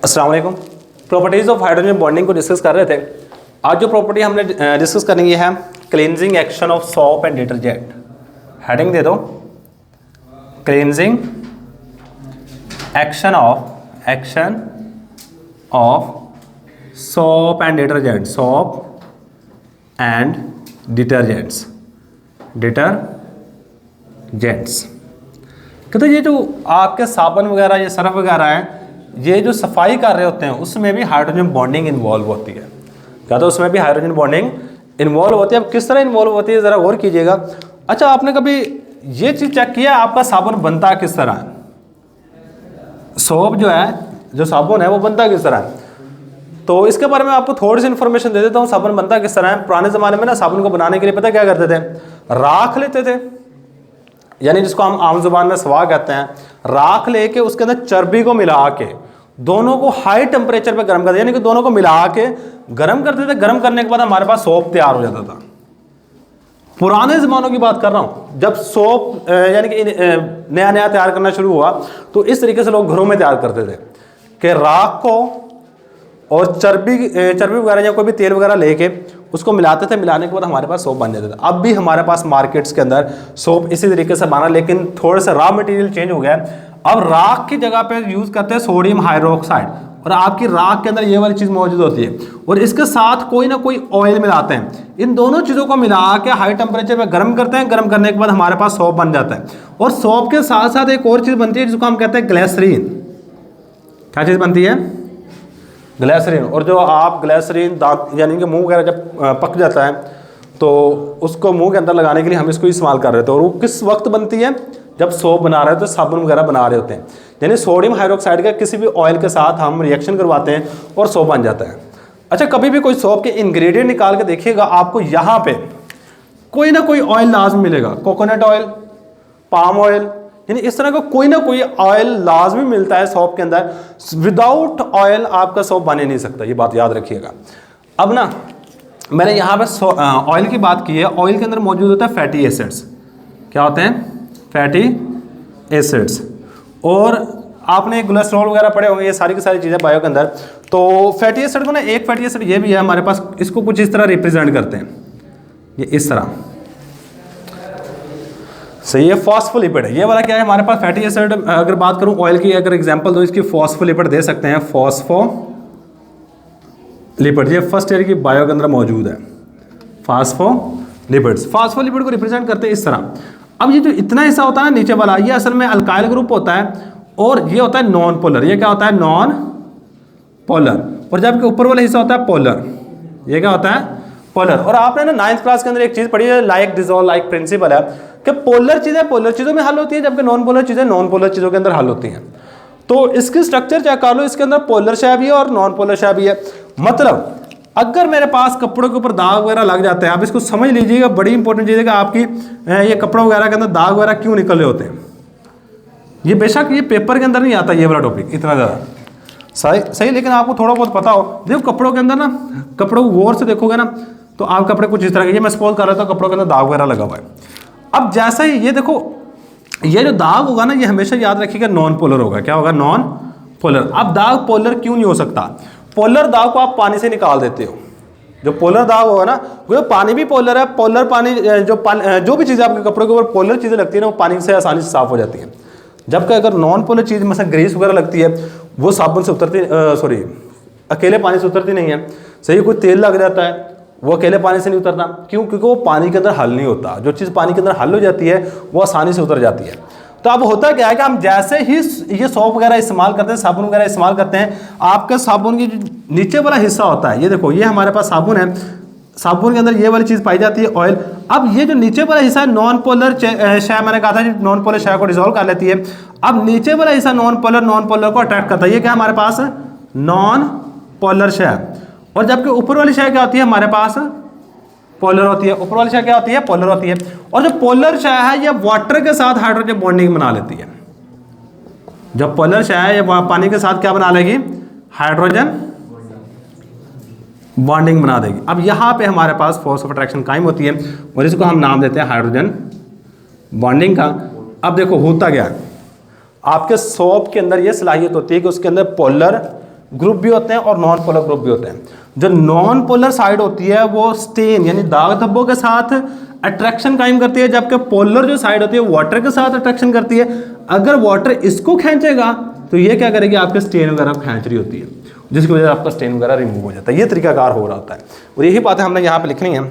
अस्सलाम वालेकुम। Properties of hydrogen bonding को डिस्कस कर रहे थे। आज जो प्रॉपर्टी हमने डिस्कस करनी है cleansing action of soap and detergent. Heading दे दो, cleansing action of soap and detergent, soap and detergents. कहते ये जो आपके साबुन वगैरह ये सर्फ वगैरह हैं, ये जो सफाई कर रहे होते हैं उसमें भी हाइड्रोजन बॉन्डिंग इन्वॉल्व होती है। क्या तो उसमें भी हाइड्रोजन बॉन्डिंग इन्वॉल्व होती है। अब किस तरह इन्वॉल्व होती है ज़रा गौर कीजिएगा। अच्छा, आपने कभी ये चीज़ चेक किया आपका साबुन बनता किस तरह है? सोप जो है, जो साबुन है वो बनता किस तरह है? तो इसके बारे में आपको थोड़ी सी इन्फॉर्मेशन दे देता हूँ। साबुन बनता किस तरह है? पुराने ज़माने में ना साबुन को बनाने के लिए पता क्या करते थे? राख लेते थे, यानी जिसको हम आम जुबान में स्वा कहते हैं। राख लेके उसके अंदर चर्बी को मिला के दोनों को हाई टेम्परेचर पे गर्म करते, यानी कि दोनों को मिला के गर्म करते थे। गर्म करने के बाद हमारे पास सोप तैयार हो जाता था। पुराने ज़मानों की बात कर रहा हूँ, जब सोप यानी कि नया नया तैयार करना शुरू हुआ तो इस तरीके से लोग घरों में तैयार करते थे कि राख को और चर्बी वगैरह या कोई भी तेल वगैरह लेके उसको मिलाते थे। मिलाने के बाद हमारे पास सोप बन जाता था। अब भी हमारे पास मार्केट्स के अंदर सोप इसी तरीके से बना, लेकिन थोड़ा सा रॉ मटेरियल चेंज हो गया है। अब राख की जगह पे यूज़ करते हैं सोडियम हाइड्रोक्साइड, और आपकी राख के अंदर ये वाली चीज़ मौजूद होती है और इसके साथ कोई ना कोई ऑयल मिलाते हैं। इन दोनों चीज़ों को मिला के हाई टेम्परेचर पे गर्म करते हैं। गर्म करने के बाद हमारे पास सोप बन जाता है। और सोप के साथ साथ एक और चीज़ बनती है जिसको हम कहते हैं ग्लिसरीन। क्या चीज़ बनती है? ग्लिसरीन। और जो आप ग्लिसरीन दांत यानी कि मुंह वगैरह जब पक जाता है तो उसको मुंह के अंदर लगाने के लिए हम इसको इस्तेमाल कर रहे थे। और वो किस वक्त बनती है? जब सोप बना रहे होते हैं, साबुन वगैरह बना रहे होते हैं। यानी सोडियम हाइड्रोक्साइड का किसी भी ऑयल के साथ हम रिएक्शन करवाते हैं और सोप बन जाता है। अच्छा, कभी भी कोई सोप के इंग्रेडिएंट निकाल के देखिएगा, आपको यहाँ पे कोई ना कोई ऑयल लाजमी मिलेगा। कोकोनट ऑयल, पाम ऑयल, यानी इस तरह का कोई ना कोई ऑयल लाजमी मिलता है सोप के अंदर। विदाउट ऑयल आपका सोप बन ही नहीं सकता, ये बात याद रखिएगा। अब ना मैंने यहाँ पे ऑयल की बात की है। ऑयल के अंदर मौजूद होता है फैटी एसिड्स। क्या होते हैं? Fatty acids. और आपने कोलेस्ट्रॉल वगैरह पढ़े होंगे, ये सारी की सारी चीज़ें बायो के अंदर। तो फैटी एसिड को ना, एक फैटी एसिड ये भी है हमारे पास, इसको कुछ इस तरह रिप्रेजेंट करते हैं, ये इस तरह। सही है, फॉस्फोलिपिड है ये वाला। क्या है हमारे पास? Fatty acid. अगर बात करूं ऑयल की, अगर एग्जांपल दो इसकी, फॉस्फोलिपिड दे सकते हैं। फॉस्फोलिपिड ये फर्स्ट ईयर की बायो के अंदर मौजूद है। फॉस्फोलिपिड्स, फॉस्फोलिपिड को रिप्रेजेंट करते हैं इस तरह। अब ये जो इतना हिस्सा होता है ना नीचे वाला, ये असल में अल्काइल ग्रुप होता है और ये होता है नॉन पोलर। ये क्या होता है? Non polar. और जबकि ऊपर वाला हिस्सा होता है पोलर। ये क्या होता है? पोलर। और आपने ना 9th क्लास के अंदर एक चीज़ पढ़ी है, लाइक डिसॉल्व लाइक प्रिंसिपल है, कि पोलर चीज़ें पोलर चीज़ों में हल होती है, जबकि नॉन पोलर चीज़ें नॉन पोलर चीज़ों के अंदर हल होती हैं। तो इसकी स्ट्रक्चर चेक कर लो, इसके अंदर पोलर शेप भी है और नॉन पोलर शेप भी है। मतलब अगर मेरे पास कपड़ों के ऊपर दाग वगैरह लग जाते हैं, आप इसको समझ लीजिएगा, बड़ी इंपॉर्टेंट चीज़ है कि आपकी ये कपड़ों वगैरह के अंदर दाग वगैरह क्यों निकल रहे होते हैं। ये बेशक ये पेपर के अंदर नहीं आता ये वाला टॉपिक इतना ज़्यादा सही, लेकिन आपको थोड़ा बहुत पता हो। देखो कपड़ों के अंदर ना, कपड़ों को गौर से देखोगे ना तो आप कपड़े कुछ इस तरह के, ये मैं सपोज कर रहा था कपड़ों के अंदर दाग वगैरह लगा हुआ है। अब जैसा ही ये देखो, ये जो दाग होगा ना, ये हमेशा याद रखिएगा नॉन पोलर होगा। क्या होगा? Non polar. अब दाग पोलर क्यों नहीं हो सकता? पोलर दाग को आप पानी से निकाल देते हो। जो पोलर दाग होगा ना, वो पानी भी पोलर है। पोलर पानी जो भी चीज़ें आपके कपड़ों के ऊपर पोलर चीज़ें लगती है ना, वो पानी से आसानी से साफ हो जाती हैं। जबकि अगर नॉन पोलर चीज़ मतलब ग्रीस वगैरह लगती है, वो साबुन से उतरती अकेले पानी से उतरती नहीं है। सही, कोई तेल लग जाता है वो अकेले पानी से नहीं उतरता। क्यों? क्योंकि वो पानी के अंदर हल नहीं होता। जो चीज़ पानी के अंदर हल हो जाती है वो आसानी से उतर जाती है। तो अब होता क्या है कि हम जैसे ही ये सोप वगैरह इस्तेमाल करते हैं, साबुन वगैरह इस्तेमाल करते हैं, आपके साबुन की जो नीचे वाला हिस्सा होता है, ये देखो, ये हमारे पास साबुन है। साबुन के अंदर ये वाली चीज़ पाई जाती है, ऑयल। अब ये जो नीचे वाला हिस्सा है नॉन पोलर शेयर, मैंने कहा था नॉन पोलर शेयर को डिसॉल्व कर लेती है। अब नीचे वाला हिस्सा नॉन पोलर को अट्रैक्ट करता है। ये क्या हमारे पास? Non polar share. और जबकि ऊपर वाली शेयर क्या होती है? हमारे पास पोलर होती है। ऊपर वाली शेयर क्या होती है? पोलर होती है। और जो पोलर शेयर है ये वाटर के साथ हाइड्रोजन बॉन्डिंग बना लेती है। जब पोलर शेयर है ये पानी के साथ क्या बना लेगी? हाइड्रोजन बॉन्डिंग बना देगी। अब यहाँ पे हमारे पास फोर्स ऑफ अट्रैक्शन कायम होती है और इसको हम नाम देते हैं हाइड्रोजन बॉन्डिंग का। अब देखो होता क्या है, आपके सोप के अंदर ये सलाहियत होती है कि उसके अंदर पोलर ग्रुप भी होते हैं और नॉन पोलर ग्रुप भी होते हैं। जो नॉन पोलर साइड होती है वो स्टेन यानी दाग धब्बों के साथ अट्रैक्शन कायम करती है, जबकि पोलर जो साइड होती है वाटर के साथ अट्रैक्शन करती है। अगर वाटर इसको खींचेगा तो ये क्या करेगी, आपके स्टेन वगैरह खींच रही होती है, जिसकी वजह से आपका स्टेन वगैरह रिमूव हो जाता है। ये तरीकाकार हो रहा होता है और यही बातें हमने यहाँ पे लिखनी है।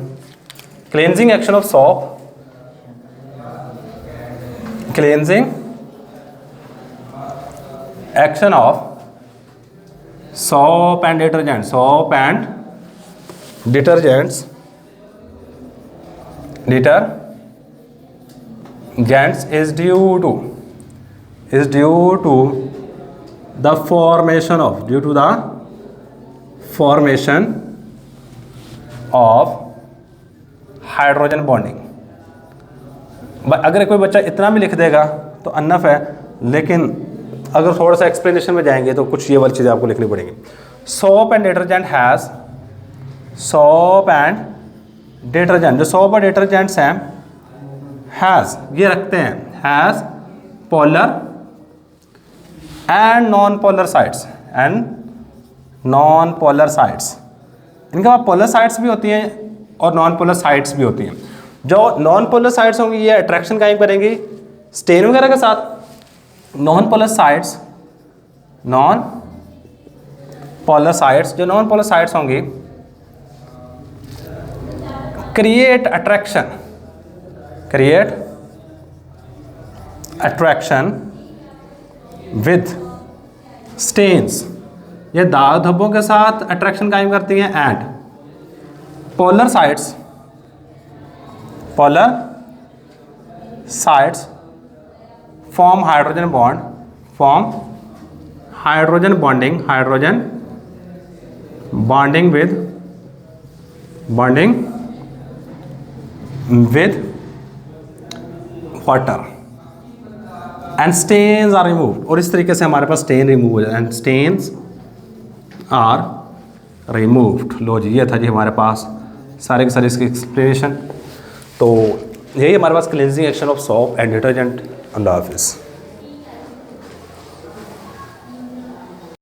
Cleansing action of shop, cleansing action of soap and detergent, soap and detergents is due to the formation of hydrogen bonding. अगर कोई बच्चा इतना भी लिख देगा तो अनफ है, लेकिन अगर थोड़ा सा एक्सप्लेनेशन में जाएंगे तो कुछ ये वाली चीज़ें आपको लिखनी पड़ेंगी। Soap and detergent has, soap and detergent, जो सोप और डिटर्जेंट्स हैं हैज़ ये रखते हैं, has polar and non polar sides, and non polar sides. इनके पास पोलर साइड्स भी होती हैं और नॉन पोलर साइड्स भी होती हैं। जो नॉन पोलर साइड्स होंगी ये अट्रैक्शन कायम करेंगी स्टेन वगैरह के साथ। Non polar sides, non polar sides, जो नॉन पोलर साइड्स होंगी क्रिएट अट्रैक्शन विद स्टेन्स, ये दाग धब्बों के साथ अट्रैक्शन कायम करती हैं। And polar sides form hydrogen bond, form hydrogen bonding with water and stains are removed. और इस तरीके से हमारे पास स्टेन रिमूव हो जाए, एंड स्टेन्स आर रिमूव्ड। लो जी, ये था जी हमारे पास सारे के सारे इसकी एक्सप्लेनेशन। तो यही हमारे पास cleansing action of soap and detergent. अल्लाह हाफिज़।